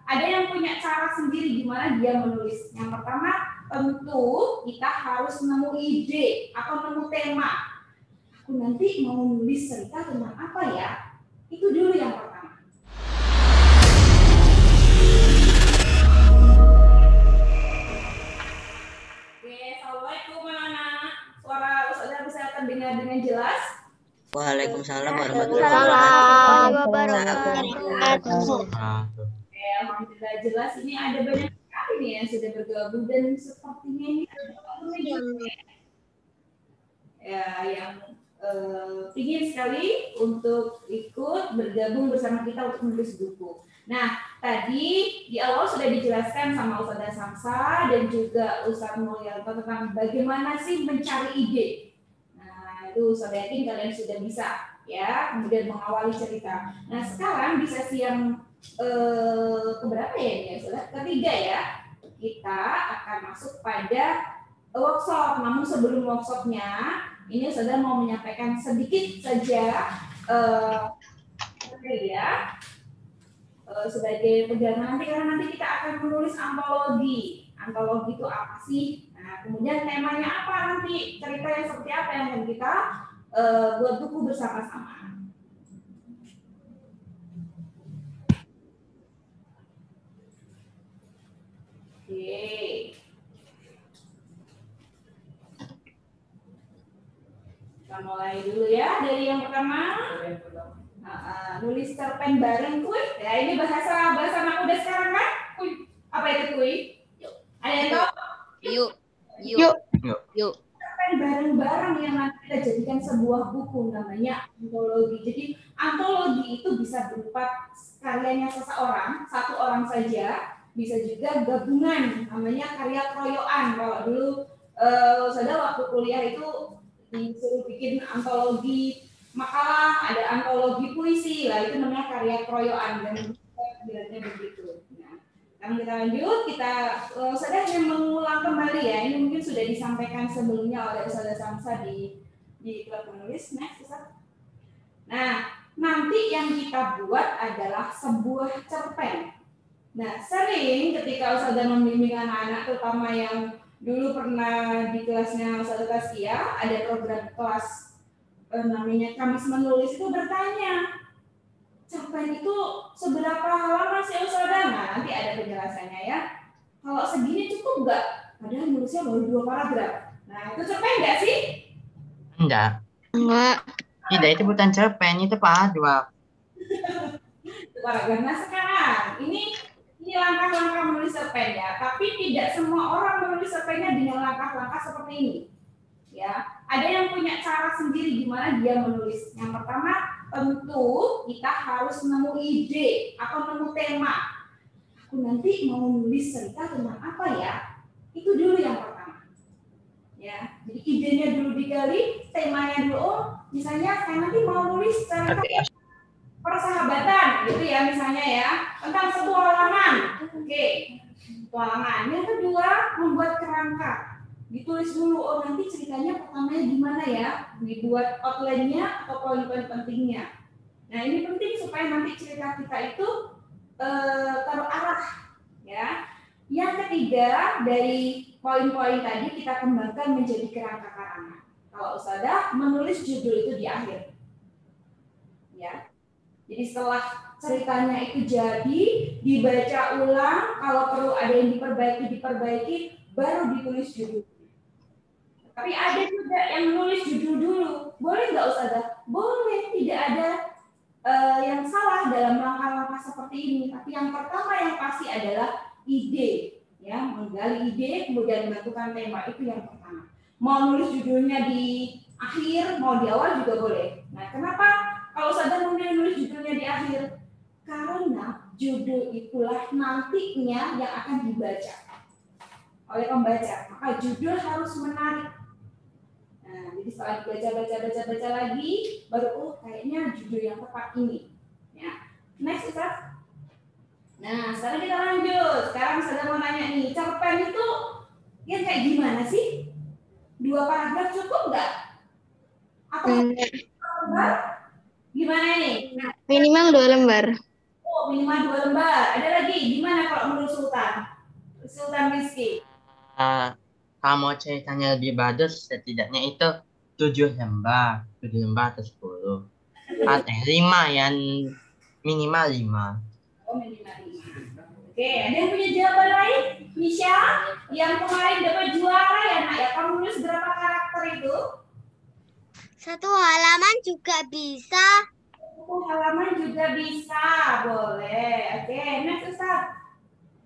ada yang punya cara sendiri gimana dia menulis. Yang pertama, tentu kita harus nemu ide atau nemu tema. Aku nanti mau nulis cerita tentang apa ya? Itu dulu yang pertama. Oke, assalamualaikum anak-anak. Suara Ustazah bisa terdengar dengan jelas? Waalaikumsalam warahmatullahi wabarakatuh. Oke, alhamdulillah jelas. Ini ada banyak sekali nih yang sudah bergabung dan sepertinya ini ya yang ingin sekali untuk ikut bergabung bersama kita untuk menulis buku. Nah, tadi di awal sudah dijelaskan sama Ustazah Samsa dan juga Ustaz Mulyanto tentang bagaimana sih mencari ide. Nah, itu saya yakin kalian sudah bisa ya, kemudian mengawali cerita. Nah, sekarang di sesi yang keberapa ya ini ya, ketiga ya, kita akan masuk pada workshop. Namun sebelum workshopnya, ini Ustazah mau menyampaikan sedikit saja sebagai pegangan nanti, karena nanti kita akan menulis antologi. Antologi itu apa sih? Nah, kemudian temanya apa nanti, cerita yang seperti apa yang akan kita buat buku bersama-sama. Oke. Kita mulai dulu ya dari yang pertama. Nulis cerpen bareng kuy. Ya, ini bahasa anak muda sekarang kan? Kuy. Apa itu kuy? Ada yang tahu? Yuk. Cerpen bareng-bareng yang nanti kita jadikan sebuah buku namanya antologi. Jadi antologi itu bisa berupa karyanya seseorang, satu orang saja, bisa juga gabungan namanya karya keroyokan. Kalau dulu saudara waktu kuliah itu disuruh bikin antologi makalah, ada antologi puisi, lah itu namanya karya keroyokan dan bilangnya begitu. Nah, sekarang kita lanjut, kita saya hanya mengulang kembali ya, ini mungkin sudah disampaikan sebelumnya oleh Ustazah Samsa di klub menulis. Next, Ustaz. Nah, nanti yang kita buat adalah sebuah cerpen. Nah, sering ketika Ustazah membimbing anak-anak, terutama yang dulu pernah di kelasnya Ustazah Taskia, ada program kelas namanya Kamis Menulis, itu bertanya, cerpen itu seberapa halaman sih Ustazah? Nah, nanti ada penjelasannya ya. Kalau segini cukup nggak? Padahal nulisnya baru 2 paragraf. Nah, itu cerpen nggak sih? Enggak. Tidak, itu bukan cerpen, itu paragraf. Itu paragraf. Nah, sekarang ini langkah-langkah menulis cerpen ya, tapi tidak semua orang menulis cerpennya dengan langkah-langkah seperti ini. Ya, ada yang punya cara sendiri gimana dia menulis. Yang pertama, tentu kita harus nemu ide atau nemu tema. Aku nanti mau nulis cerita tentang apa ya? Itu dulu yang pertama. Ya, jadi idenya dulu digali, temanya dulu. Oh, misalnya saya nanti mau nulis cerita persahabatan, gitu ya misalnya ya, tentang petualangan. Oke, petualangan. Yang kedua, membuat kerangka. Ditulis dulu, oh nanti ceritanya pertamanya gimana ya, dibuat outline-nya atau poin-poin pentingnya. Nah, ini penting supaya nanti cerita kita itu terarah ya. Yang ketiga, dari poin-poin tadi kita kembangkan menjadi kerangka karangan. Kalau Ustazah menulis judul itu di akhir. Ya. Jadi setelah ceritanya itu jadi, dibaca ulang, kalau perlu ada yang diperbaiki, baru ditulis judul. Tapi ada juga yang menulis judul dulu. Boleh nggak Ustazah? Boleh, tidak ada yang salah dalam langkah-langkah seperti ini. Tapi yang pertama yang pasti adalah ide. Ya, menggali ide, kemudian menentukan tema, itu yang pertama. Mau nulis judulnya di akhir, mau di awal juga boleh. Nah, kenapa kalau Ustazah memilih nulis judulnya di akhir? Karena judul itulah nantinya yang akan dibaca oleh pembaca. Maka judul harus menarik. Nah, jadi setelah baca lagi, baru kayaknya judul yang tepat ini. Ya. Next, Ustaz. Nah, sekarang kita lanjut. Sekarang saya mau nanya nih, cerpen itu yang kayak gimana sih? 2 paragraf cukup nggak? Atau lembar? Gimana nih? Minimal 2 lembar. Oh, minimal 2 lembar. Ada lagi, gimana kalau menurut Sultan? Sultan Rizky. Kamu ceritanya lebih bagus, setidaknya itu 7 lembar atau 10. Atau 5 yang minimal 5. Oh, minimal 5. Oke, ada yang punya jawaban lain? Misha, yang kemarin dapat juara ya nak ya, kamu nulis berapa karakter itu? 1 halaman juga bisa. 1 halaman juga bisa, boleh. Oke, next Ustaz.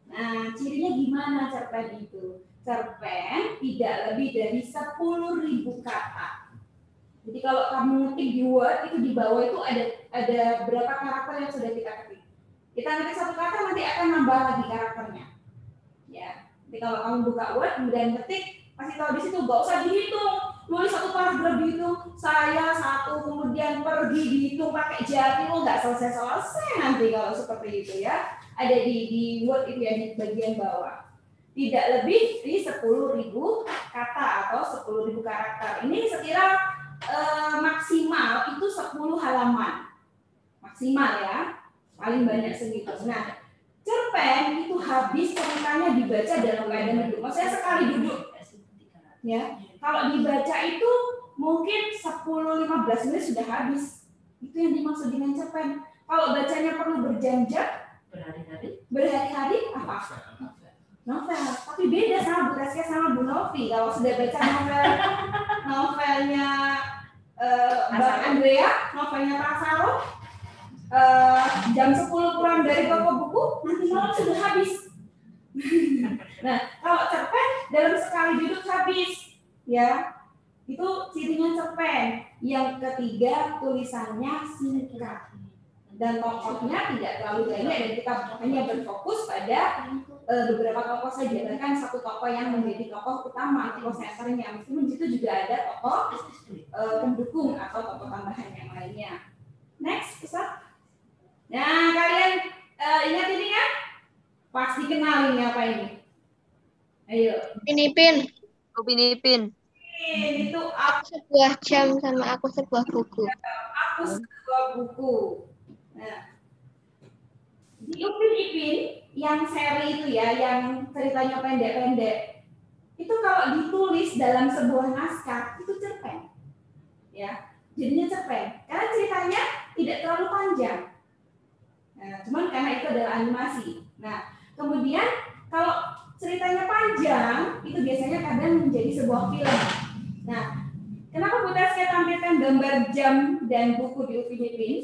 Nah, cirinya gimana cerpen itu? Cerpen tidak lebih dari 10.000 kata. Jadi kalau kamu ngetik di Word itu di bawah itu ada berapa karakter yang sudah kita ketik. Kita ngetik 1 kata nanti akan nambah lagi karakternya. Ya. Jadi kalau kamu buka Word kemudian ketik, pasti tahu di situ nggak usah dihitung. Nulis 1 paragraf dihitung, saya 1 kemudian pergi dihitung pakai jari, nggak selesai nanti kalau seperti itu ya. Ada di Word itu ya di bagian bawah. Tidak lebih dari 10.000 kata atau 10.000 karakter. Ini sekira maksimal itu 10 halaman. Maksimal ya. Paling banyak segitu. Nah, cerpen itu habis ceritanya dibaca dalam keadaan duduk. Maksudnya sekali duduk. Ya. Kalau dibaca itu mungkin 10-15 menit sudah habis. Itu yang dimaksud dengan cerpen. Kalau bacanya perlu berjam-jam, berhari-hari apa? Novel. Tapi beda sama Bu Tasya sama Bu Novi. Kalau sudah baca novelnya Mbak Andrea, novelnya Pak Saro, jam 10 pulang dari toko buku, nanti malam sudah habis. Nah, kalau cerpen dalam sekali duduk habis, ya. Itu cirinya cerpen. Yang ketiga, tulisannya singkat. Dan tokohnya tidak terlalu banyak dan kita hanya berfokus pada beberapa tokoh saja, bahkan 1 tokoh yang menjadi tokoh utama, tokoh senternya. Meskipun di situ juga ada tokoh pendukung atau tokoh tambahan yang lainnya. Next, Ustaz. Nah, kalian ingat ini kan? Pasti kenal ini apa ini? Ayo. Upin Ipin. Itu aku Sebuah jam sama aku sebuah buku. sebuah buku. Nah, di Upin Ipin yang seri itu ya, yang ceritanya pendek-pendek, itu kalau ditulis dalam sebuah naskah itu cerpen, ya, jadinya cerpen. Karena ceritanya tidak terlalu panjang. Nah, cuman karena itu adalah animasi. Nah, kemudian kalau ceritanya panjang, itu biasanya kadang menjadi sebuah film. Nah, kenapa Bu Tasya tampilkan gambar jam dan buku di Upin Ipin?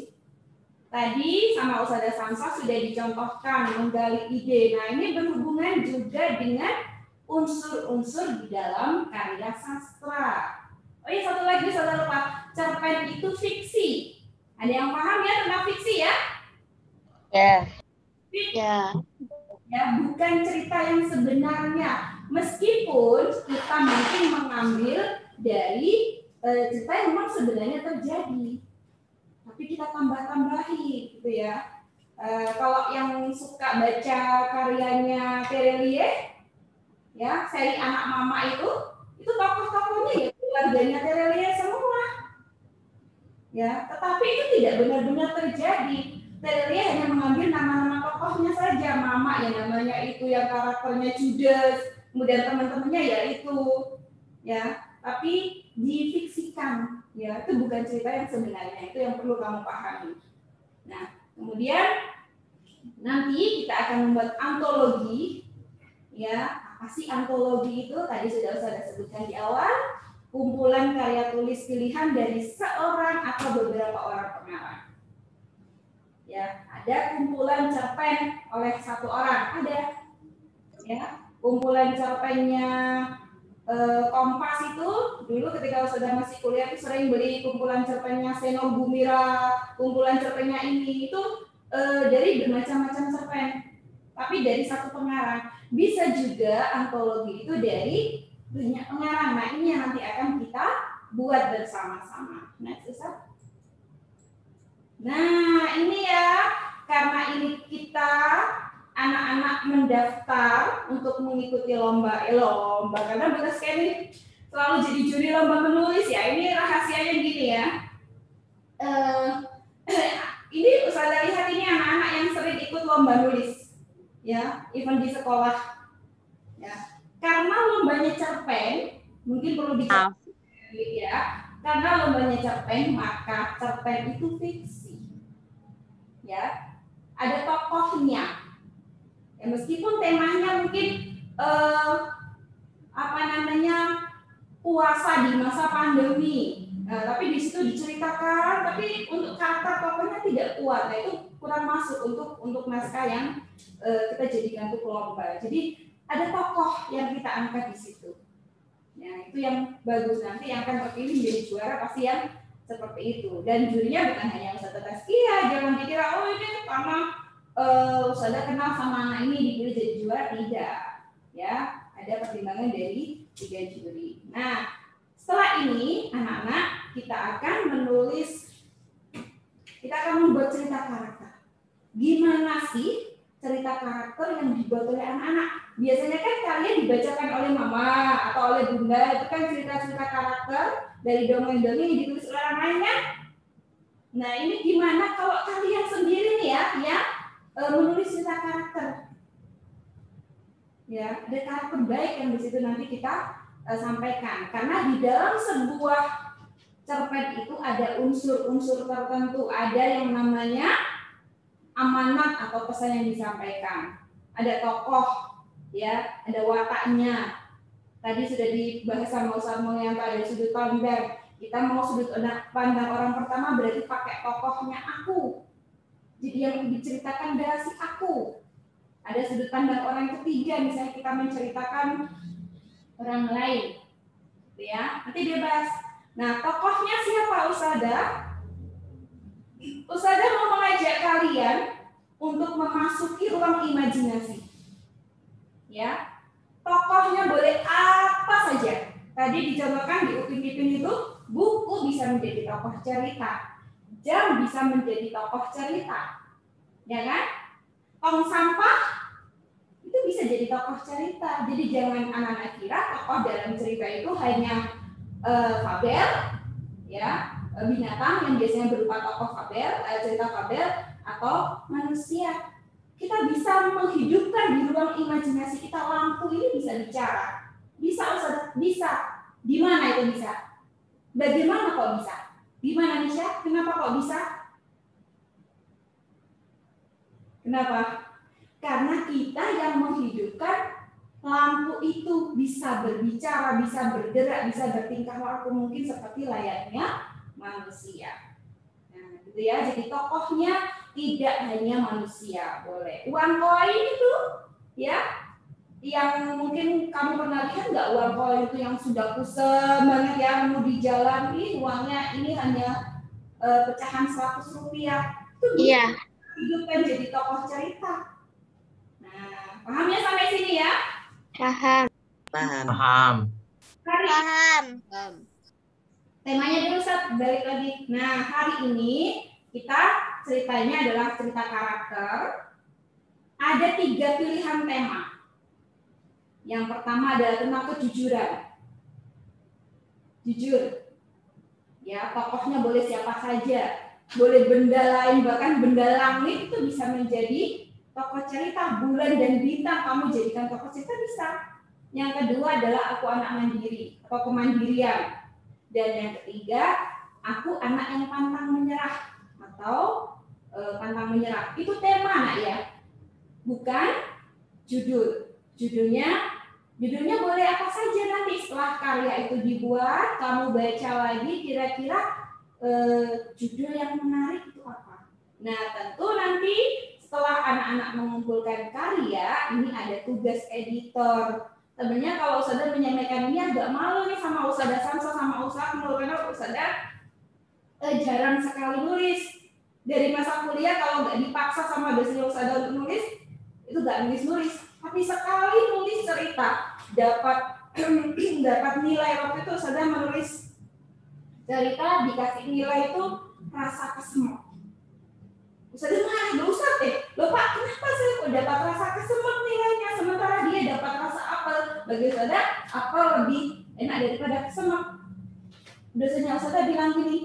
Tadi sama Ustazah Samsa sudah dicontohkan menggali ide. Nah, ini berhubungan juga dengan unsur-unsur di dalam karya sastra. Oh iya, satu lagi saya lupa. Cerpen itu fiksi. Ada yang paham ya tentang fiksi ya? Ya. Ya, bukan cerita yang sebenarnya. Meskipun kita mungkin mengambil dari cerita yang memang sebenarnya terjadi. Tapi kita tambah-tambahi gitu ya. Kalau yang suka baca karyanya Terelie, ya seri Anak Mama itu tokoh-tokohnya ya keluarganya Terelie semua. Ya, tetapi itu tidak benar-benar terjadi. Terelie hanya mengambil nama-nama tokohnya saja, Mama yang namanya itu, yang karakternya Judas, kemudian teman-temannya ya itu, ya. Tapi difiksikan, ya itu bukan cerita yang sebenarnya, itu yang perlu kamu pahami. Nah, kemudian nanti kita akan membuat antologi, ya apa sih antologi itu? Tadi sudah saya sebutkan di awal, kumpulan karya tulis pilihan dari seorang atau beberapa orang pengarang. Ya, ada kumpulan cerpen oleh 1 orang, ada, ya kumpulan cerpennya Kompas itu dulu ketika sudah masih kuliah itu sering beli kumpulan cerpennya Seno Gumira, kumpulan cerpennya ini itu dari bermacam-macam cerpen, tapi dari 1 pengarang. Bisa juga antologi itu dari banyak pengarang. Nah, ini yang nanti akan kita buat bersama-sama. Next, Ustaz. Nah, ini ya, karena ini kita anak-anak mendaftar untuk mengikuti lomba karena Bu Tasya ini selalu jadi juri lomba menulis ya. Ini rahasianya gini ya. Ini Ustazah lihat ini anak-anak yang sering ikut lomba nulis, ya, even di sekolah, ya. Karena lombanya cerpen, mungkin perlu dicatat, ya. Karena lombanya cerpen, maka cerpen itu fiksi, ya. Ada tokohnya, ya, meskipun temanya mungkin puasa di masa pandemi. Nah, tapi di situ diceritakan, tapi untuk karakter tokohnya tidak kuat. Nah, itu kurang masuk untuk naskah yang kita jadikan untuk lomba. Jadi ada tokoh yang kita angkat di situ. Nah, itu yang bagus, nanti yang akan terpilih menjadi juara pasti yang seperti itu. Dan jurinya bukan hanya Ustazah Tazkiyah, jangan dikira oh ini karena Ustazah kenal sama anak ini dipilih jadi juara, tidak. Ya, ada pertimbangan dari 3 juri. Nah, setelah ini anak-anak kita akan membuat cerita karakter. Gimana sih cerita karakter yang dibuat oleh anak-anak? Biasanya kan kalian dibacakan oleh mama atau oleh bunda, itu kan cerita-cerita karakter dari dongeng-dongeng yang ditulis oleh orang lain kan? Nah, ini gimana kalau kalian sendiri nih ya menulis cerita karakter? Ya, ada karakter baik yang di situ nanti kita sampaikan. Karena di dalam sebuah cerpen itu ada unsur-unsur tertentu, ada yang namanya amanat atau pesan yang disampaikan. Ada tokoh, ya, ada wataknya. Tadi sudah dibahas sama Ustaz Mulyanto, ada sudut pandang. Kita mau sudut pandang orang pertama berarti pakai tokohnya aku. Jadi yang diceritakan adalah si aku. Ada sudut pandang orang ketiga, misalnya kita menceritakan orang lain, ya, nanti bebas. Nah, tokohnya siapa Ustazah? Ustazah mau mengajak kalian untuk memasuki ruang imajinasi, ya. Tokohnya boleh apa saja. Tadi dicontohkan di Upin Ipin itu, buku bisa menjadi tokoh cerita, jam bisa menjadi tokoh cerita, ya kan? Tong sampah itu bisa jadi tokoh cerita. Jadi jangan anak-anak kira tokoh dalam cerita itu hanya fabel, ya, binatang yang biasanya berupa tokoh fabel, cerita fabel atau manusia. Kita bisa menghidupkan di ruang imajinasi kita, lampu ini bisa bicara. Bisa, Ustaz? Bisa. Di mana itu bisa? Bagaimana kok bisa? Di mana Nisha? Kenapa kok bisa? Kenapa? Karena kita yang menghidupkan lampu itu bisa berbicara, bisa bergerak, bisa bertingkah laku mungkin seperti layaknya manusia. Nah, gitu ya. Jadi tokohnya tidak hanya manusia, boleh. Uang koin itu, ya, yang mungkin kamu pernah lihat nggak uang koin itu yang sudah kusam banget ya, mau di jalan ini uangnya ini hanya pecahan 100 rupiah. Itu bisa hidupkan jadi tokoh cerita. Paham ya sampai sini ya? Paham. Paham. Paham. Temanya dulu Ustaz, balik lagi. Nah, hari ini kita ceritanya adalah cerita karakter. Ada 3 pilihan tema. Yang pertama adalah tentang kejujuran. Jujur. Ya, tokohnya boleh siapa saja. Boleh benda lain, bahkan benda langit itu bisa menjadi tokoh cerita. Bulan dan bintang kamu jadikan tokoh cerita bisa. Yang kedua adalah aku anak mandiri atau kemandirian. Dan yang ketiga, aku anak yang pantang menyerah atau pantang menyerah. Itu tema anak ya, bukan judul. Judulnya boleh apa saja nanti setelah karya itu dibuat, kamu baca lagi kira-kira judul yang menarik itu apa. Nah, tentu nanti setelah anak-anak mengumpulkan karya, ini ada tugas editor. Sebenarnya kalau Ustazah menyampaikan ini agak malu nih sama Ustazah Samsa sama Ustaz Nur, karena Ustazah jarang sekali nulis. Dari masa kuliah kalau nggak dipaksa sama dosen Ustazah untuk nulis, itu nggak nulis. Tapi sekali nulis cerita, dapat nilai. Waktu itu Ustazah menulis cerita, dikasih nilai itu rasa kesemek. Ustazah marah, nggak usah deh. Loh Pak, kenapa saya kok dapat rasa kesemek nilainya, sementara dia dapat rasa apel. Bagi Ustazah, apel lebih enak daripada kesemek. Dosennya Ustazah bilang gini,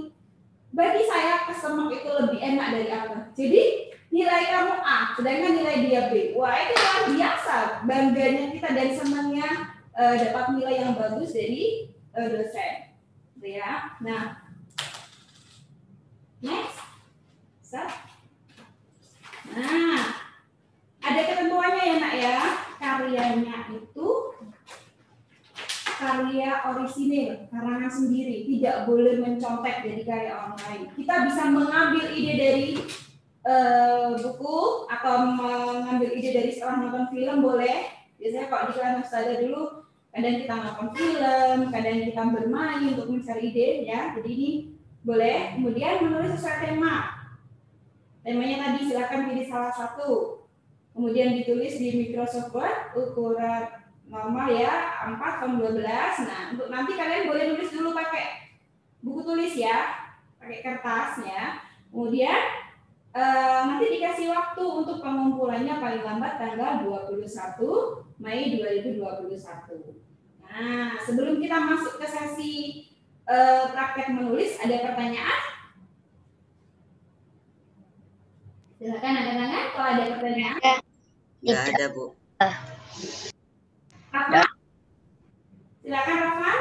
bagi saya kesemek itu lebih enak dari apel. Jadi nilai kamu A, sedangkan nilai dia B. Wah, itu luar biasa. Bangganya kita dan senangnya dapat nilai yang bagus dari dosen. Gitu ya. Nah, next. Nah, ada ketentuannya ya nak ya. Karyanya itu karya orisinil, karangan sendiri, tidak boleh mencontek dari karya orang lain. Kita bisa mengambil ide dari buku atau mengambil ide dari setelah nonton film boleh. Biasanya kalau di kelas ustazah dulu kadang kita nonton film, kadang kita bermain untuk mencari ide ya. Jadi ini boleh. Kemudian menulis sesuai tema. Temanya tadi silakan pilih salah satu. Kemudian ditulis di Microsoft Word ukuran normal ya 4/12. Nah, untuk nanti kalian boleh nulis dulu pakai buku tulis ya, pakai kertas ya. Kemudian nanti dikasih waktu untuk pengumpulannya paling lambat tanggal 21 Mei 2021. Nah, sebelum kita masuk ke sesi praktek menulis, ada pertanyaan? Silakan angkat tangan kalau ada pertanyaan. Nggak ada, Bu. Rafa? Silakan Rafa.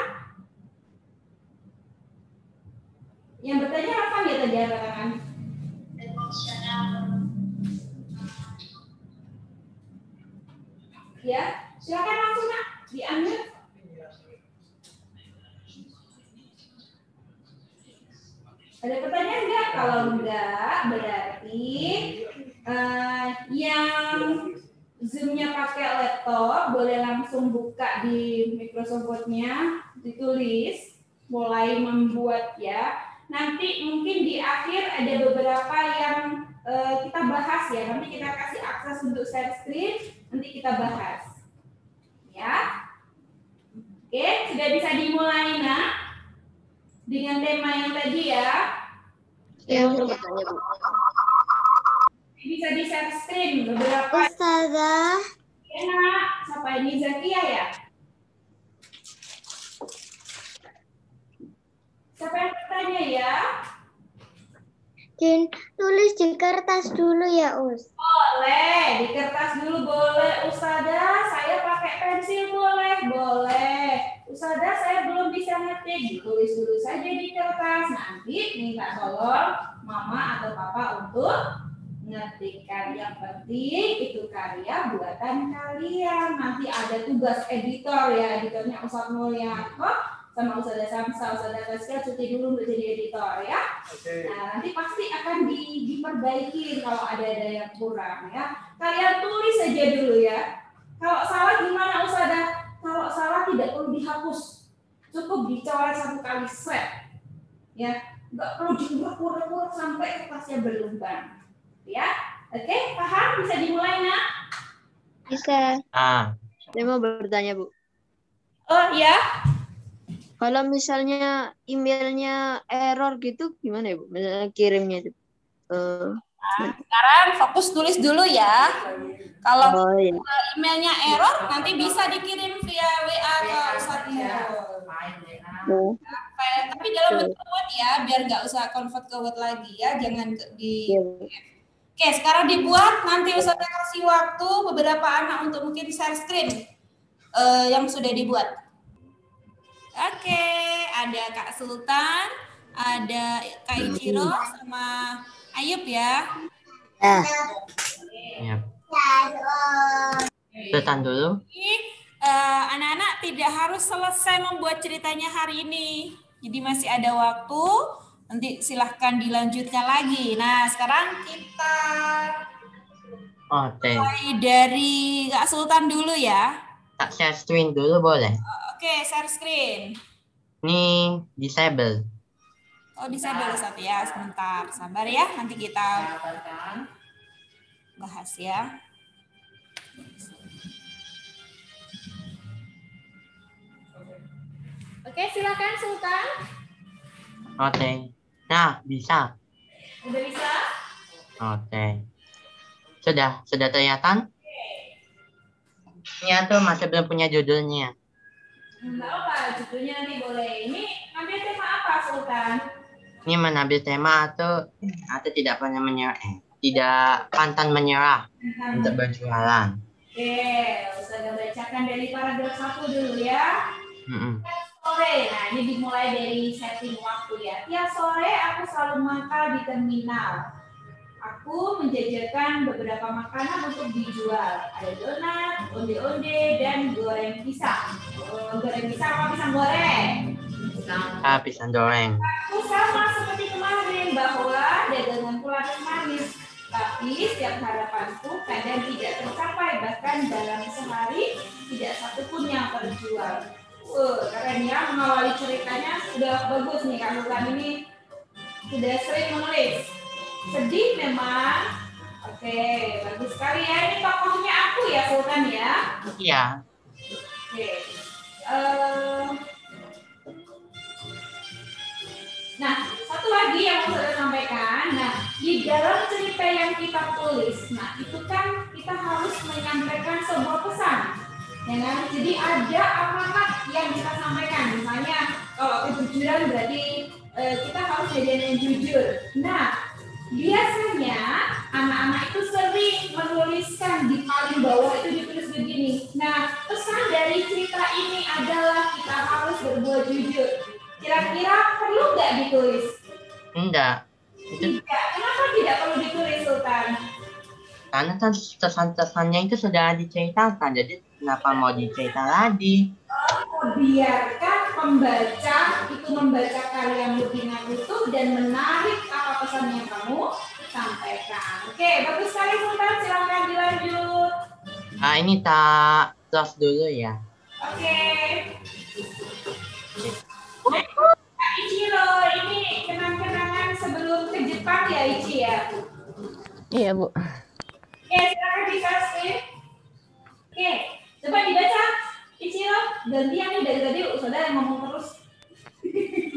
Yang bertanya Rafa ya tadi angkat tangan. Ya, silakan langsung nak diambil. Ada pertanyaan enggak? Kalau enggak, berarti yang Zoom-nya pakai laptop boleh langsung buka di Microsoft Word-nya, ditulis, mulai membuat ya. Nanti mungkin di akhir ada beberapa yang kita bahas ya. Nanti kita kasih akses untuk share screen, nanti kita bahas. Ya. Oke, sudah bisa dimulai nak? Dengan tema yang tadi ya. Ya, bertanya, Bu. Bisa di share screen beberapa. Ustazah. Ya nak, siapa ini Zakia ya? Siapa yang bertanya ya? Tulis di kertas dulu ya, Us. Boleh, di kertas dulu boleh. Ustazah, saya pakai pensil boleh? Boleh. Ustazah, saya belum bisa ngetik. Tulis dulu saja di kertas. Nanti minta tolong mama atau papa untuk ngetikkan. Yang penting itu karya buatan kalian. Nanti ada tugas editor ya. Editornya Ustaz Mulyato sama Ustazah Samsa, Ustazah Taskia cuti dulu untuk jadi editor ya. Nah, nanti pasti akan diperbaiki kalau ada yang kurang ya. Kalian tulis saja dulu ya. Kalau salah gimana Ustazah? Kalau salah tidak perlu dihapus. Cukup dicoret satu kali set. Ya, nggak perlu diurak-urak sampai kertasnya berlubang. Ya. Oke, paham? Bisa dimulai nak? Bisa. Saya mau bertanya, Bu. Oh ya. Kalau misalnya emailnya error gitu, gimana ya, Bu? Misalnya kirimnya itu. Sekarang fokus tulis dulu ya. Kalau iya. emailnya error, nanti bisa dikirim via WA ke Ustaz Nurul. Tapi dalam bentuk Word ya, biar nggak usah convert ke Word lagi ya. Jangan di... Oke, sekarang dibuat. Nanti Ustaz kasih waktu beberapa anak untuk mungkin share screen yang sudah dibuat. Oke, ada Kak Sultan, ada Kak Ichiro sama Ayub ya. Ya. Sultan dulu. Anak-anak tidak harus selesai membuat ceritanya hari ini. Jadi masih ada waktu. Nanti silahkan dilanjutkan lagi. Nah, sekarang kita mulai dari Kak Sultan dulu ya. Tak share screen dulu boleh? Oke, share screen. Ini disable. Oh, disable satu ya. Sebentar, sabar ya. Nanti kita bahas ya. Oke, silakan Sultan. Oke. Nah, bisa. Udah bisa? Oke. Sudah kelihatan? Ini tuh masih belum punya judulnya. Enggak apa, judulnya nanti boleh. Ini ambil tema apa, Sultan? Ini menambil tema atau tidak pernah tidak pantang menyerah untuk berjualan. Oke, Ustazah bacakan dari paragraf 1 dulu ya. Mm-mm. Sore, nah ini dimulai dari setting waktu ya. Tiap sore aku selalu mangkal di terminal. Aku menjajakan beberapa makanan untuk dijual. Ada donat, onde-onde, dan goreng pisang. Goreng pisang apa pisang goreng? Pisang goreng. Aku sama seperti kemarin bahwa daganganku laris manis. Tapi setiap harapanku kadang tidak tercapai. Bahkan dalam sehari tidak satupun yang terjual. Keren ya, mengawali ceritanya sudah bagus nih Kak Sultan ini. Sudah sering menulis. Sedih memang. Oke, bagus sekali ya. Ini tokohnya aku ya Sultan ya. Iya. Oke. Nah, satu lagi yang mau saya sampaikan. Nah, di dalam cerita yang kita tulis, nah itu kan kita harus menyampaikan sebuah pesan. Ya kan? Jadi ada amanat yang kita sampaikan. Misalnya kalau kejujuran berarti kita harus jadi yang jujur. Nah, biasanya anak-anak itu sering menuliskan di paling bawah itu ditulis begini. Nah, pesan dari cerita ini adalah kita harus berbuat jujur. Kira-kira perlu nggak ditulis? Enggak. Tidak. Kenapa tidak perlu ditulis, Sultan? Karena pesan-pesannya itu sudah diceritakan, jadi kenapa mau dicerita lagi? Biarkan pembaca itu membaca karyamu dengan utuh dan menarik apa pesan yang kamu sampaikan. Oke, bagus sekali Sultan, silakan dilanjut. Nah, ini tak close dulu ya. Oke. Kak Ichiro, ini kenang-kenangan sebelum ke Jepang ya Ichi ya? Iya, Bu. Oke, silakan dikasih. Oke, coba dibaca. Ichiro, gantian nih dari tadi saudara yang ngomong terus.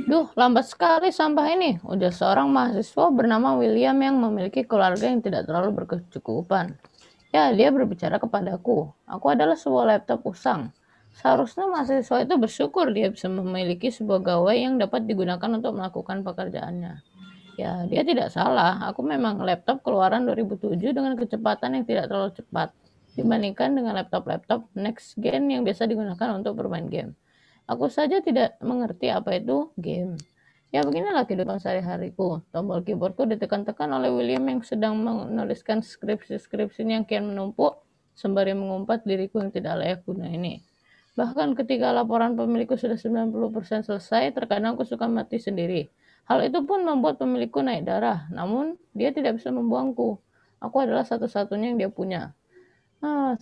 Duh, lambat sekali sampah ini. Udah seorang mahasiswa bernama William yang memiliki keluarga yang tidak terlalu berkecukupan. Ya, dia berbicara kepadaku. Aku adalah sebuah laptop usang. Seharusnya mahasiswa itu bersyukur dia bisa memiliki sebuah gawai yang dapat digunakan untuk melakukan pekerjaannya. Ya, dia tidak salah. Aku memang laptop keluaran 2007 dengan kecepatan yang tidak terlalu cepat dibandingkan dengan laptop-laptop next gen yang biasa digunakan untuk bermain game. Aku saja tidak mengerti apa itu game. Ya, beginilah kehidupan sehari-hariku. Tombol keyboardku ditekan-tekan oleh William yang sedang menuliskan skripsi-skripsinya yang kian menumpuk sembari mengumpat diriku yang tidak layak guna ini. Bahkan ketika laporan pemilikku sudah 90% selesai, terkadang aku suka mati sendiri. Hal itu pun membuat pemilikku naik darah, namun dia tidak bisa membuangku. Aku adalah satu-satunya yang dia punya.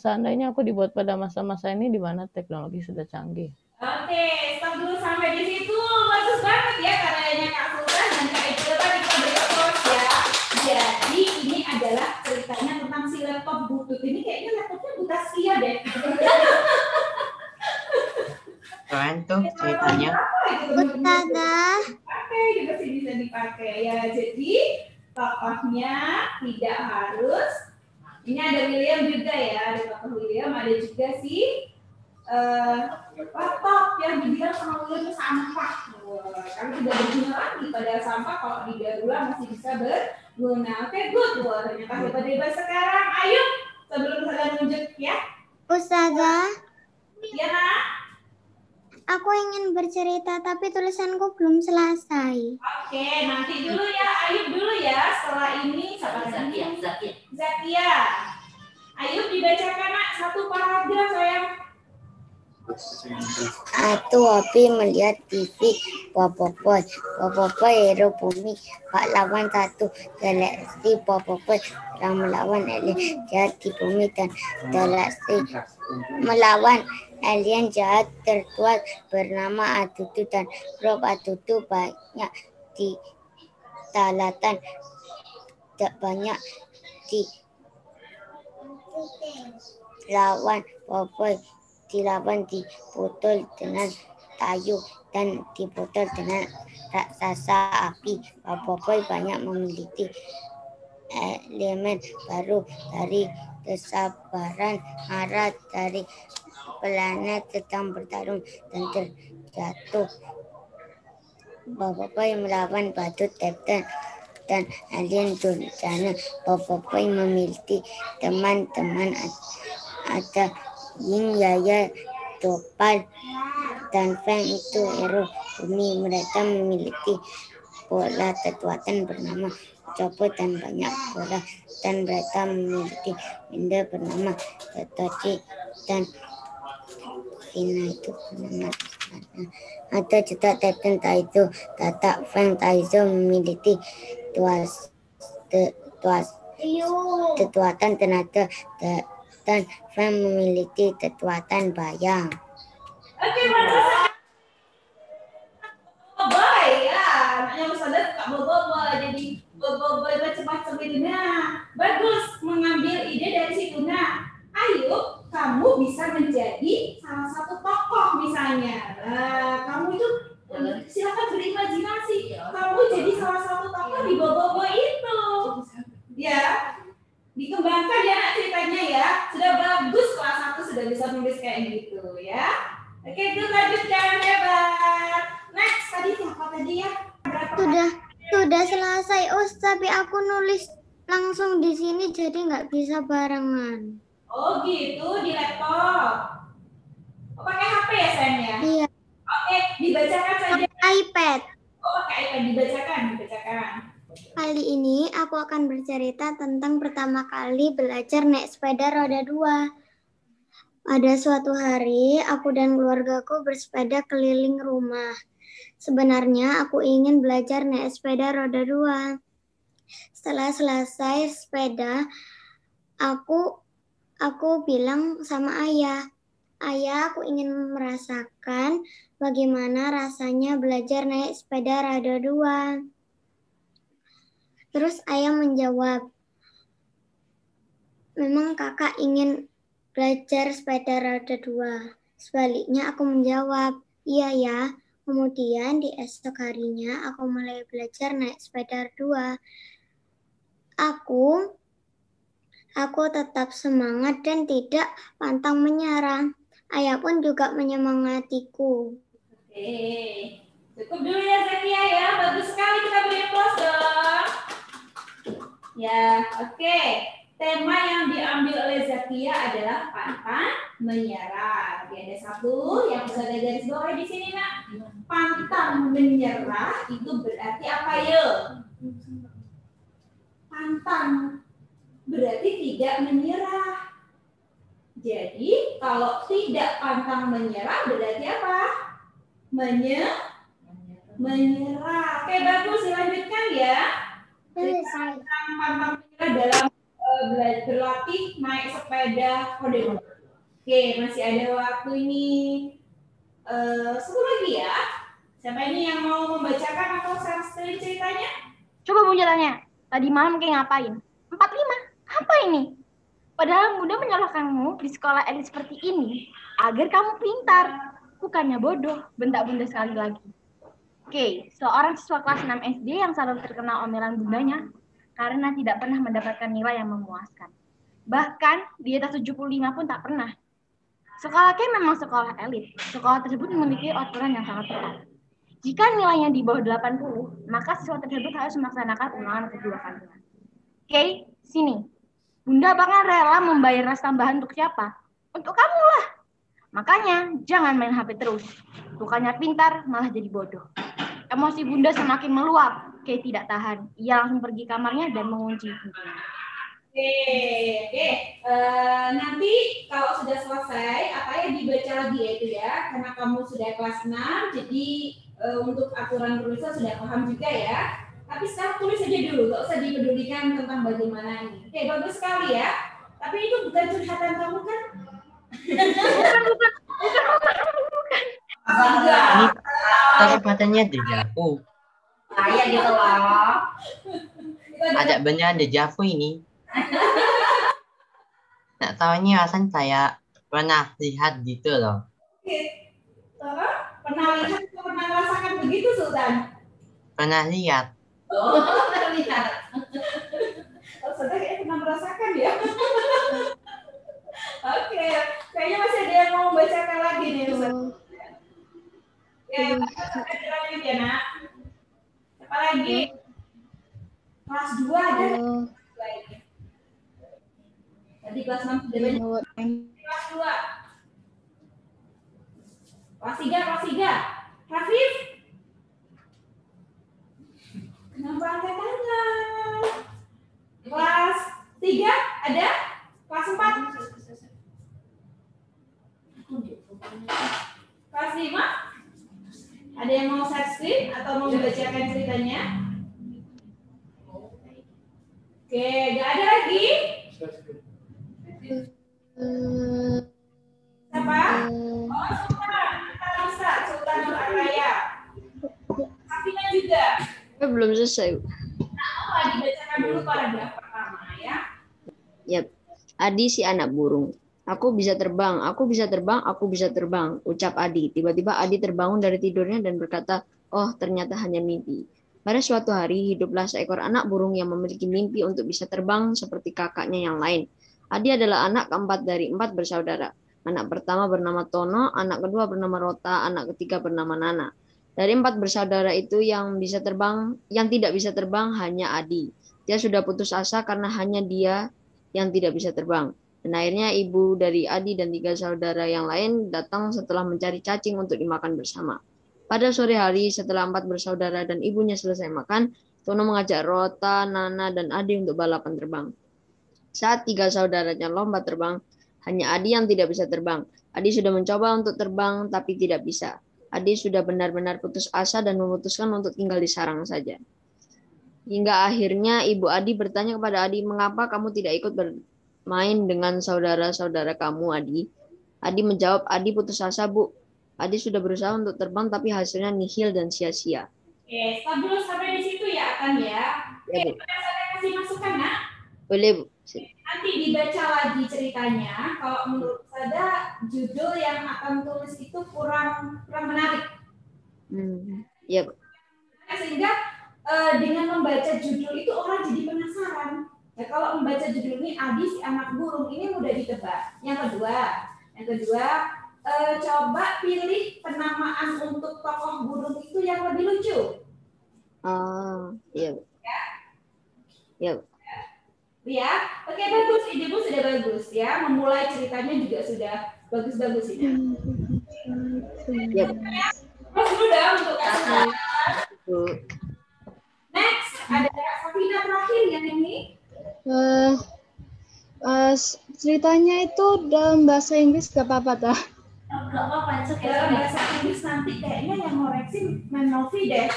Seandainya aku dibuat pada masa-masa ini di mana teknologi sudah canggih. Oke, stop dulu sampai di situ. Bagus banget ya karyanya Kak Sultan dan Kak Ichiro tadi kita beri applause ya. Jadi ini adalah ceritanya tentang si laptop butut ini. Kayaknya laptopnya buta setia deh. Keren tuh ceritanya. Ustazah, Pakai juga sih bisa dipakai ya. Jadi tokohnya tidak harus. Ini ada William juga ya, ada tokoh William, ada juga si laptop yang dibilang sama William itu sampah. Kalau tidak berguna lagi pada sampah, kalau didaur ulang masih bisa berguna. Oke, good. Wah, ternyata hebat-hebat sekarang. Ayo, sebelum saya lanjut ya. Ustazah, Ya, Nak. aku ingin bercerita tapi tulisanku belum selesai. Oke, nanti dulu ya, Ayub dulu ya. Setelah ini siapa lagi? Zakia. Ayub dibacakan Nak satu paragraf sayang. Atau hobi melihat TV Popopoy. Popopoy hero bumi. Pahlawan satu galaksi Popopoy yang melawan alien jahat di bumi dan galaksi melawan alien jahat terkuat bernama Adudu dan Rob Adudu banyak di talatan, tak banyak di lawan Popoy, dilawan dipotol dengan kayu dan dipotol dengan raksasa api. Popoy banyak memiliki elemen baru dari kesabaran, marah dari planet sedang bertarung dan terjatuh. Popoy melawan badut Captain dan Alien Durjana. Popopoy memiliki teman-teman ada Ying, Yaya, Topal, dan Feng itu hero bumi. Mereka memiliki bola kekuatan bernama Copo dan banyak bola, dan mereka memiliki benda bernama Tetoci dan Vina itu bernama ada juga Teten Taizo, Tata Feng Taizo memiliki kekuatan tenaga dan Feng memiliki kekuatan bayang. Oke, mantap. Boboiboy ya, anaknya Mas Anda suka boboiboy, jadi boboiboy macam-macam itu. Nah, bagus mengambil ide dari situ. Nah, ayo kamu bisa menjadi salah satu tokoh misalnya. Nah, kamu itu silakan berimajinasi. Kamu jadi salah satu tokoh di boboiboy itu. Ya, dikembangkan ya ceritanya ya. Sudah bagus kelas 1 sudah bisa nulis kayak gitu ya. Oke, itu lanjutkan, hebat. Next, tadi siapa tadi ya? Sudah selesai, tapi aku nulis langsung di sini jadi nggak bisa barengan. Oh gitu, di laptop. Oh, pakai HP ya sayangnya? Iya. Oke, dibacakan saja. iPad. Oh, pakai iPad, dibacakan. Kali ini aku akan bercerita tentang pertama kali belajar naik sepeda roda 2. Pada suatu hari, aku dan keluargaku bersepeda keliling rumah. Sebenarnya aku ingin belajar naik sepeda roda 2. Setelah selesai sepeda, aku bilang sama ayah, "Ayah, aku ingin merasakan bagaimana rasanya belajar naik sepeda roda 2." Terus ayah menjawab, "Memang kakak ingin belajar sepeda roda 2. Sebaliknya aku menjawab, "Iya ya." Kemudian di esok harinya aku mulai belajar naik sepeda 2. Aku tetap semangat dan tidak pantang menyerah. Ayah pun juga menyemangatiku. Oke, cukup dulu ya Zakia ya. Bagus sekali, kita beri applause dong. Ya, oke. Tema yang diambil oleh Zakia adalah pantang menyerah. Oke, ada satu yang bisa ada garis bawah di sini nak. Pantang menyerah itu berarti apa ya? Pantang berarti tidak menyerah. Jadi kalau tidak pantang menyerah berarti apa? Menyerah. Oke, bagus, dilanjutkan ya. Pantang menyerah dalam berlatih naik sepeda roda 2. Oke, masih ada waktu ini. Satu lagi ya. Siapa ini yang mau membacakan atau share ceritanya? Coba Bunda tanya, tadi malam kayak ngapain? 45, apa ini? Padahal Bunda menyalahkanmu di sekolah elit seperti ini agar kamu pintar, bukannya bodoh, bentak Bunda sekali lagi. Oke, seorang siswa kelas 6 SD yang selalu terkena omelan bundanya karena tidak pernah mendapatkan nilai yang memuaskan. Bahkan di atas 75 pun tak pernah. Sekolah K memang sekolah elit. Sekolah tersebut memiliki aturan yang sangat ketat. Jika nilainya di bawah 80, maka siswa tersebut harus melaksanakan ulangan kedua kalinya. Oke, sini. Bunda bakal rela membayar ras tambahan untuk siapa? Untuk kamu lah. Makanya jangan main HP terus. Bukannya pintar, malah jadi bodoh. Emosi Bunda semakin meluap. Kay tidak tahan. Ia langsung pergi kamarnya dan mengunci pintunya. Oke. Nanti kalau sudah selesai, apa yang dibaca lagi ya itu ya. Karena kamu sudah kelas 6, jadi untuk aturan penulisan sudah paham juga ya. Tapi sekarang tulis saja dulu, nggak usah dipedulikan tentang bagaimana ini. Oke, bagus sekali ya. Tapi itu bukan curhatan kamu kan? Bukan. Ini kesempatannya dejavu. Kayak gitu loh. Ada beneran dejavu ini. Nggak tahunya rasanya saya pernah lihat gitu loh. Pernah lihat atau pernah merasakan begitu, Sultan? Pernah lihat. Oh, pernah lihat. Oh, Sultan kayaknya pernah merasakan ya. Oke, kayaknya masih ada yang mau membacakan lagi nih, Sultan. Ya, lanjut ya, Nak. Apa lagi? Kelas 2 ada Oh, lainnya. Tadi kelas 6 sudah banyak. what Kelas 2. Kelas 3. Rafif. Kenapa angkat tangan? Kelas 3 ada? Kelas 4? Kelas 5? Ada yang mau share screen atau mau membacakan ceritanya? Oke, nggak ada lagi? Siapa? Oh, Sultan Nur Araya. Safina juga. Belum selesai. Nah, dibacakan dulu paragraf pertama ya. Yap. Adi si anak burung. Aku bisa terbang, aku bisa terbang, aku bisa terbang, ucap Adi. Tiba-tiba Adi terbangun dari tidurnya dan berkata, oh ternyata hanya mimpi. Pada suatu hari, hiduplah seekor anak burung yang memiliki mimpi untuk bisa terbang seperti kakaknya yang lain. Adi adalah anak keempat dari 4 bersaudara. Anak pertama bernama Tono, anak kedua bernama Rota, anak ketiga bernama Nana. Dari 4 bersaudara itu yang tidak bisa terbang hanya Adi. Dia sudah putus asa karena hanya dia yang tidak bisa terbang. Dan akhirnya ibu dari Adi dan 3 saudara yang lain datang setelah mencari cacing untuk dimakan bersama. Pada sore hari setelah 4 bersaudara dan ibunya selesai makan, Tono mengajak Rota, Nana, dan Adi untuk balapan terbang. Saat 3 saudaranya lomba terbang, hanya Adi yang tidak bisa terbang. Adi sudah mencoba untuk terbang tapi tidak bisa. Adi sudah benar-benar putus asa dan memutuskan untuk tinggal di sarang saja. Hingga akhirnya ibu Adi bertanya kepada Adi, mengapa kamu tidak ikut bermain dengan saudara-saudara kamu, Adi? Adi menjawab, Adi putus asa, Bu. Adi sudah berusaha untuk terbang, tapi hasilnya nihil dan sia-sia. Oke, stop dulu sampai di situ ya, Akan ya. Ya, Bu. Oke, saya kasih masukan, Nak. Boleh, Bu. Nanti dibaca lagi ceritanya. Kalau menurut saya judul yang akan tulis itu kurang menarik. Ya, Bu. Sehingga dengan membaca judul itu orang jadi penasaran. Ya, kalau membaca judul ini Adi si anak burung ini mudah ditebak. Yang kedua, coba pilih penamaan untuk tokoh burung itu yang lebih lucu. Iya, Bu. Ya, Bu. Ya, oke, bagus, idemu sudah bagus ya. Memulai ceritanya juga sudah bagus-bagus ini. Ya, Bu. Terus dulu dong untuk kasih. Bu. Next, ada Safina terakhir yang ini. Ceritanya itu dalam bahasa Inggris gak apa-apa tak? Gak apa-apa, dalam bahasa Inggris nanti kayaknya yang ngoreksi Menovi deh.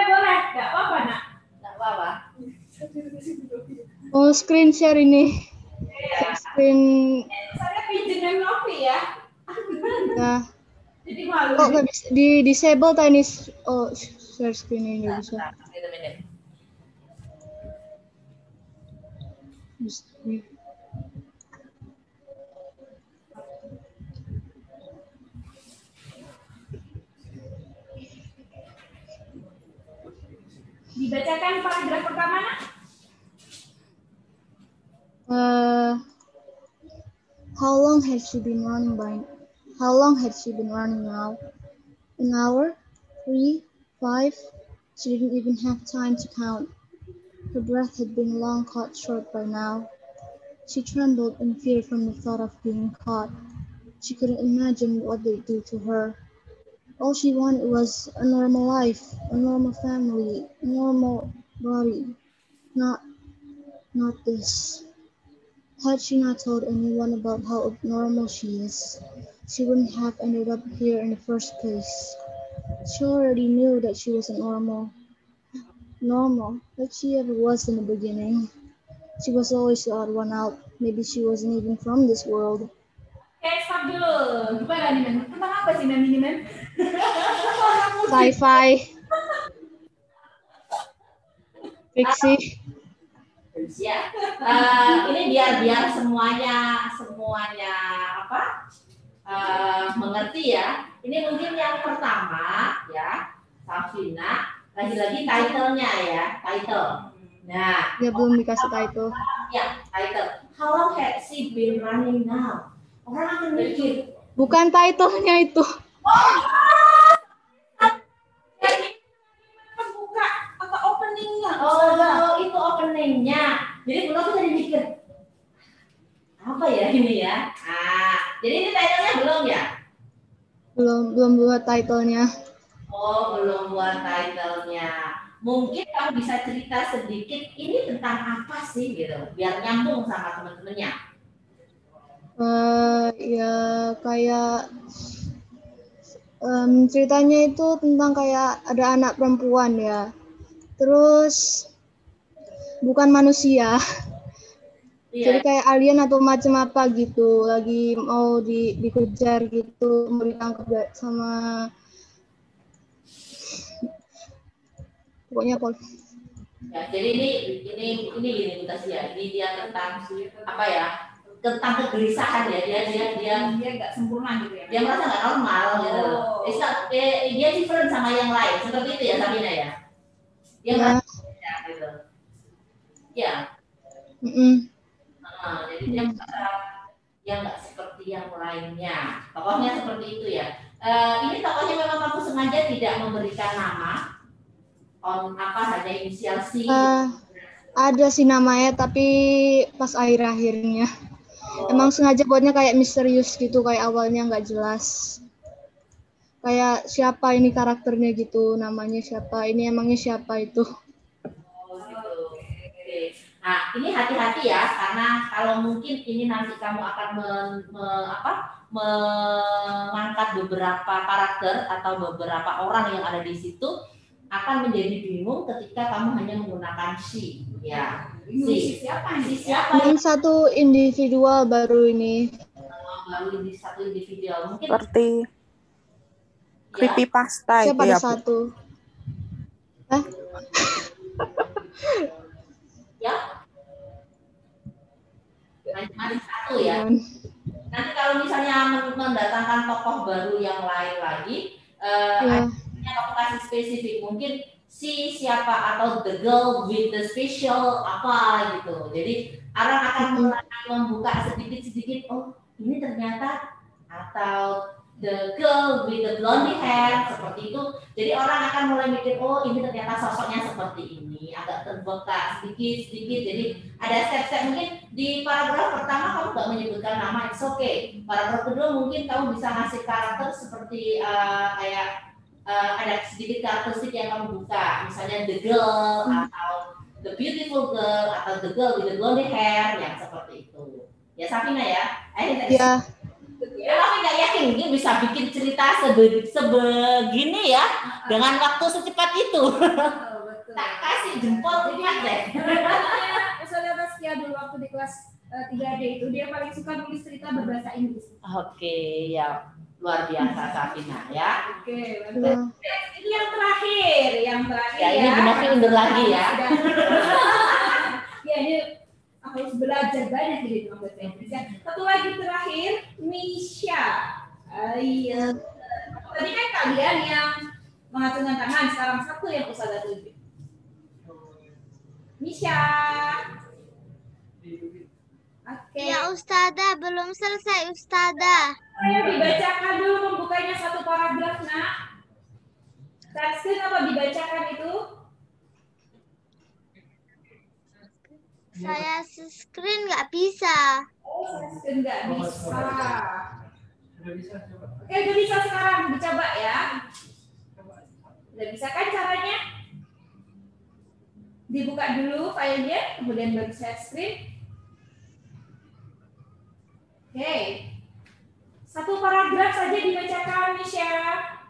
boleh, gak apa-apa nak. Gak apa-apa. Oh, screen share ini. Screen. Saya pinjem Menovi ya. Nah. Jadi malu. Oh, nggak bisa di disable tadi. Oh, share screen ini nggak bisa. Dibacakan paragraf pertama nak. How long had she been running now? An hour? 3? 5? She didn't even have time to count. Her breath had been long cut short by now. She trembled in fear from the thought of being caught. She couldn't imagine what they'd do to her. All she wanted was a normal life, a normal family, a normal body. Not this. Had she not told anyone about how abnormal she is, she wouldn't have ended up here in the first place. She already knew that she wasn't normal, like she ever was in the beginning. She was always the odd one out. Maybe she wasn't even from this world. Oke, stop dulu. Gimana nih, Men? Tentang apa sih, Men, ini, Men? Sci-fi. Fiksi. Ya, ini biar semuanya apa mengerti ya. Ini mungkin yang pertama ya, Safina. Lagi-lagi title-nya ya, title. Nah, Ya belum dikasih title. Ya, title. How long had she been running now? Orang akan mikir. Bukan title-nya itu. Jadi, membuka atau Jadi Bunda tuh tadi mikir, apa ya ini ya? Jadi ini title-nya belum ya? Belum buat title-nya. Oh, belum buat title-nya. Mungkin kamu bisa cerita sedikit ini tentang apa sih gitu, biar nyambung sama teman-temannya. Ya kayak ceritanya itu tentang kayak ada anak perempuan ya. Terus bukan manusia. Jadi kayak alien atau macam apa gitu, lagi mau dikejar gitu, mau ditangkap sama pokoknya Ya, jadi ini gini Tasya ya. Ini dia tentang apa ya? Tentang kegelisahan ya. Dia nggak sempurna gitu ya. Dia merasa nggak normal gitu. Dia different sama yang lain. Seperti itu ya Sabina ya. Dia merasa ya, gitu. Ya. Jadi dia merasa yang nggak seperti yang lainnya. Tokohnya seperti itu ya. Ini tokohnya memang kamu sengaja tidak memberikan nama. Hanya inisial C. Ada sih namanya tapi pas akhir-akhirnya. Emang sengaja buatnya kayak misterius gitu, kayak awalnya nggak jelas. Kayak siapa ini karakternya gitu, namanya siapa, ini emangnya siapa itu. Gitu. Oke. Nah, ini hati-hati ya, karena kalau mungkin ini nanti kamu akan mengangkat beberapa karakter atau beberapa orang yang ada di situ, akan menjadi bingung ketika kamu hanya menggunakan she, ya. Si siapa? Yang satu individual baru ini. Baru di satu individual mungkin. Seperti creepypasta itu siapa ya, ada satu? Ya. Masih satu ya. Nanti kalau misalnya mendatangkan tokoh baru yang lain lagi, kamu kasih spesifik, mungkin si siapa atau the girl with the special apa gitu. Jadi orang akan mulai membuka sedikit-sedikit, oh ini ternyata, atau the girl with the blonde hair seperti itu. Jadi orang akan mulai mikir, oh ini ternyata sosoknya seperti ini, agak terbuka sedikit-sedikit. Jadi ada step-step, mungkin di paragraf pertama kamu nggak menyebutkan nama, it's okay. Paragraf kedua mungkin kamu bisa ngasih karakter seperti ada sedikit karakteristik yang kamu buka, misalnya the girl atau the beautiful girl atau the girl with the blonde hair yang seperti itu. Ya Safina ya. Ya. Tapi nggak yakin ini bisa bikin cerita sebegini ya dengan waktu secepat itu. Tak kasih jempol deh. Saudara Taskia dulu waktu di kelas 3D itu dia paling suka nulis cerita berbahasa Inggris. Oke, ya. Luar biasa Safina ya. Oke, ini yang terakhir ya. Ini benar undur lagi ya. Ya ini harus belajar banyak di bahasa Inggris. Satu lagi terakhir, Misha. Tadi kan kalian yang mengacungkan tangan, sekarang satu yang Ustazah tunjuk. Misha. Oke. Ya Ustazah, belum selesai Ustazah. Ayo dibacakan dulu pembukanya satu paragraf, nak. Touchscreen apa dibacakan itu? Saya screen nggak bisa. Oh, touchscreen nggak bisa. Oke, udah bisa sekarang. Dicoba ya. Udah bisa kan caranya? Dibuka dulu filenya, kemudian baru share screen. Oke. Satu paragraf saja dibacakan, Michelle.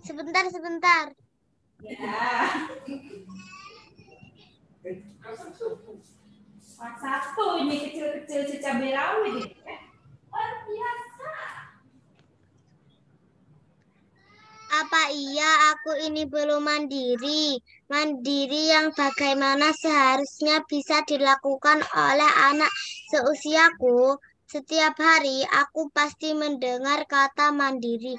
Sebentar. Ya. Satu ini kecil-kecil si cabai rawit ini. Luar biasa. Apa iya aku ini belum mandiri? Mandiri yang bagaimana seharusnya bisa dilakukan oleh anak seusiaku. Setiap hari aku pasti mendengar kata mandiri.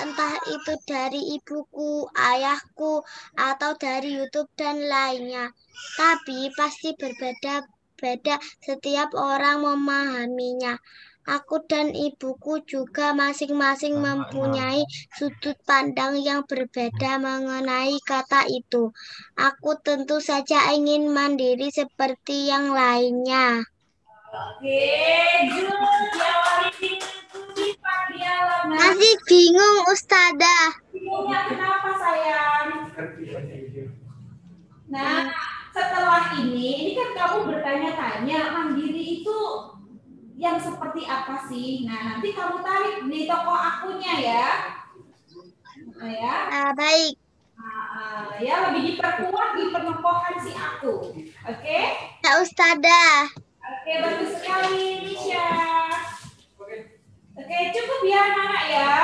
Entah itu dari ibuku, ayahku, atau dari YouTube dan lainnya. Tapi pasti berbeda-beda setiap orang memahaminya. Aku dan ibuku juga masing-masing mempunyai sudut pandang yang berbeda mengenai kata itu. Aku tentu saja ingin mandiri seperti yang lainnya. Oke, Jul, diawali dengan sifat dialog. Masih bingung, Ustazah. Bingungnya kenapa, sayang? Nah, setelah ini kan kamu bertanya-tanya, mandiri itu yang seperti apa sih? Nah, nanti kamu tarik di toko akunya ya. Nah, ya. Baik. Ya, lebih diperkuat di penokohan si aku. Oke? Ya, Ustazah. Oke, bagus sekali, Nisha. Oke, cukup ya, anak-anak ya.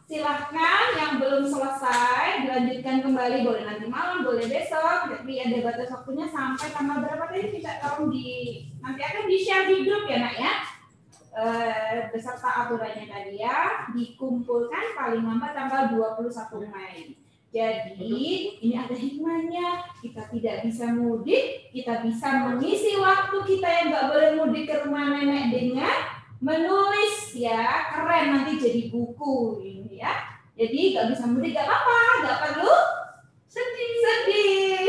Silahkan yang belum selesai dilanjutkan kembali, boleh nanti malam, boleh besok, tapi ada batas waktunya sampai tanggal berapa tadi bisa tolong nanti akan di-share di grup ya nak ya, beserta aturannya tadi ya, dikumpulkan paling lambat tanggal 21 Mei. Jadi ini ada hikmahnya, kita tidak bisa mudik, kita bisa mengisi waktu kita yang nggak boleh mudik ke rumah nenek dengan menulis ya, keren nanti jadi buku ini ya. Jadi nggak bisa mudik nggak apa-apa, nggak perlu sedih-sedih.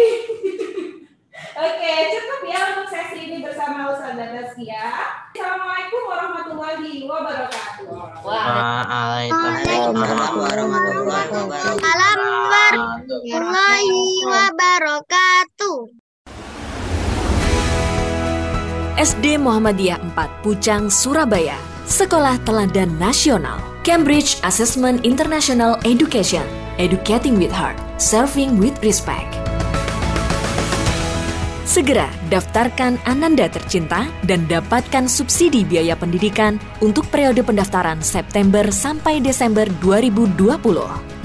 Oke, cukup ya untuk sesi ini bersama Ustazah Taskia. Assalamualaikum warahmatullahi wabarakatuh. Waalaikumsalam warahmatullahi wabarakatuh. SD Muhammadiyah 4 Pucang, Surabaya, Sekolah Teladan Nasional, Cambridge Assessment International Education, Educating with Heart, Serving with Respect. Segera daftarkan Ananda tercinta dan dapatkan subsidi biaya pendidikan untuk periode pendaftaran September sampai Desember 2020.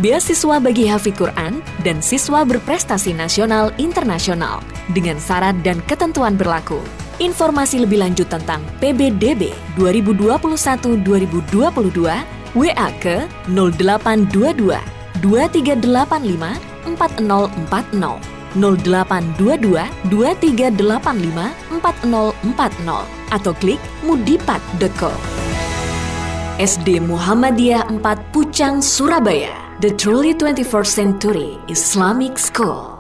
Beasiswa bagi hafiz Quran dan siswa berprestasi nasional internasional dengan syarat dan ketentuan berlaku. Informasi lebih lanjut tentang PBDB 2021-2022 WA ke 0822 2385 4040 0822 2385 4040 atau klik mudipat.co. SD Muhammadiyah 4 Pucang, Surabaya, the truly 21st century Islamic School.